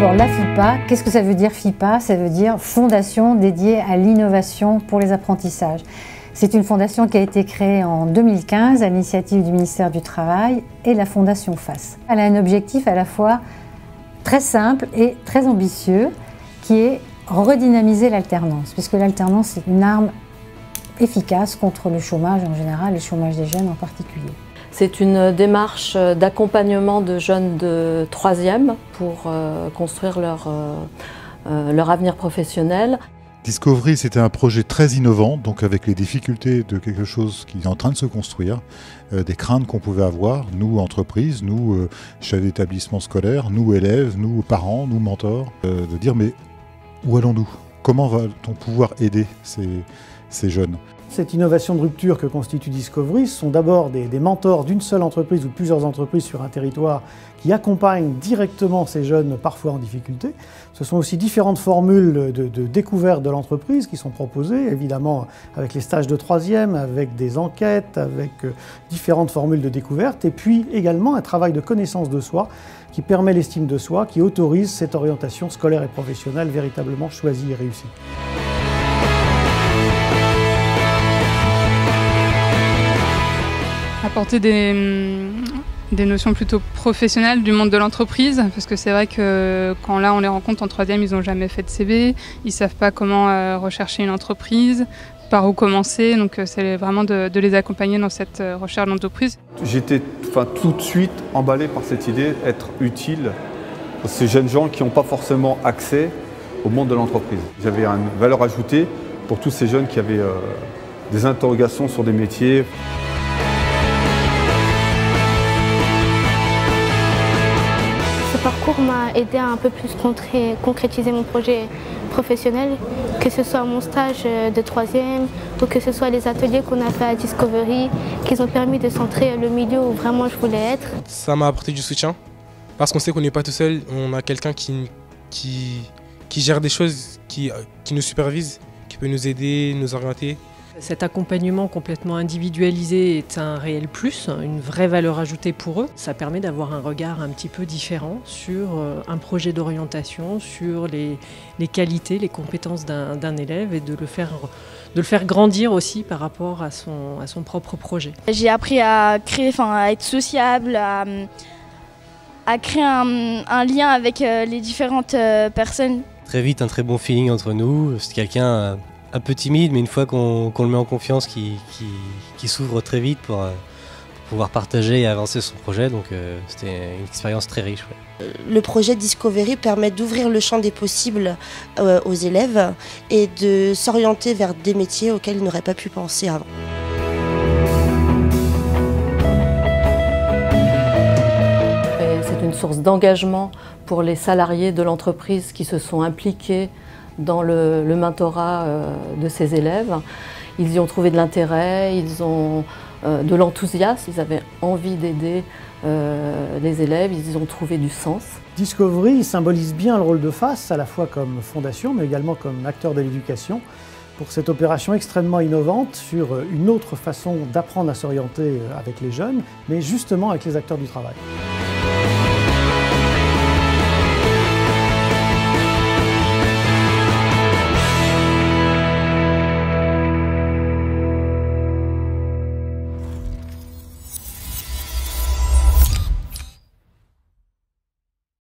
Alors la FIPA, qu'est-ce que ça veut dire FIPA? Ça veut dire Fondation dédiée à l'innovation pour les apprentissages. C'est une fondation qui a été créée en 2015 à l'initiative du ministère du Travail et la Fondation FACE. Elle a un objectif à la fois très simple et très ambitieux qui est redynamiser l'alternance, puisque l'alternance est une arme efficace contre le chômage en général et le chômage des jeunes en particulier. C'est une démarche d'accompagnement de jeunes de 3e pour construire leur avenir professionnel. Discovery, c'était un projet très innovant, donc avec les difficultés de quelque chose qui est en train de se construire, des craintes qu'on pouvait avoir, nous entreprises, nous chefs d'établissement scolaire, nous élèves, nous parents, nous mentors, de dire mais où allons-nous? Comment va-t-on pouvoir aider ces jeunes? Cette innovation de rupture que constitue Discovery, ce sont d'abord des mentors d'une seule entreprise ou plusieurs entreprises sur un territoire qui accompagnent directement ces jeunes parfois en difficulté. Ce sont aussi différentes formules de découverte de l'entreprise qui sont proposées, évidemment avec les stages de 3e, avec des enquêtes, avec différentes formules de découverte, et puis également un travail de connaissance de soi qui permet l'estime de soi, qui autorise cette orientation scolaire et professionnelle véritablement choisie et réussie. Apporter des notions plutôt professionnelles du monde de l'entreprise, parce que c'est vrai que quand là on les rencontre en 3e, ils n'ont jamais fait de CV, ils ne savent pas comment rechercher une entreprise, par où commencer, donc c'est vraiment de les accompagner dans cette recherche d'entreprise. J'étais tout de suite emballé par cette idée d'être utile à ces jeunes gens qui n'ont pas forcément accès au monde de l'entreprise. J'avais une valeur ajoutée pour tous ces jeunes qui avaient des interrogations sur des métiers. Ce parcours m'a aidé à un peu plus concrétiser mon projet professionnel, que ce soit mon stage de 3e ou que ce soit les ateliers qu'on a fait à Discovery, qui ont permis de centrer le milieu où vraiment je voulais être. Ça m'a apporté du soutien, parce qu'on sait qu'on n'est pas tout seul, on a quelqu'un qui gère des choses, qui nous supervise, qui peut nous aider, nous orienter. Cet accompagnement complètement individualisé est un réel plus, une vraie valeur ajoutée pour eux. Ça permet d'avoir un regard un petit peu différent sur un projet d'orientation, sur les qualités, les compétences d'un élève et de le faire grandir aussi par rapport à son propre projet. J'ai appris à créer, à être sociable, à créer un lien avec les différentes personnes. Très vite, un très bon feeling entre nous. C'est quelqu'un un peu timide, mais une fois qu'on le met en confiance, qui s'ouvre très vite pour pouvoir partager et avancer son projet. Donc c'était une expérience très riche. Ouais. Le projet Discovery permet d'ouvrir le champ des possibles aux élèves et de s'orienter vers des métiers auxquels ils n'auraient pas pu penser avant. C'est une source d'engagement pour les salariés de l'entreprise qui se sont impliqués dans le mentorat de ces élèves. Ils y ont trouvé de l'intérêt, ils ont de l'enthousiasme, ils avaient envie d'aider les élèves, ils y ont trouvé du sens. Discovery symbolise bien le rôle de FACE, à la fois comme fondation, mais également comme acteur de l'éducation, pour cette opération extrêmement innovante sur une autre façon d'apprendre à s'orienter avec les jeunes, mais justement avec les acteurs du travail.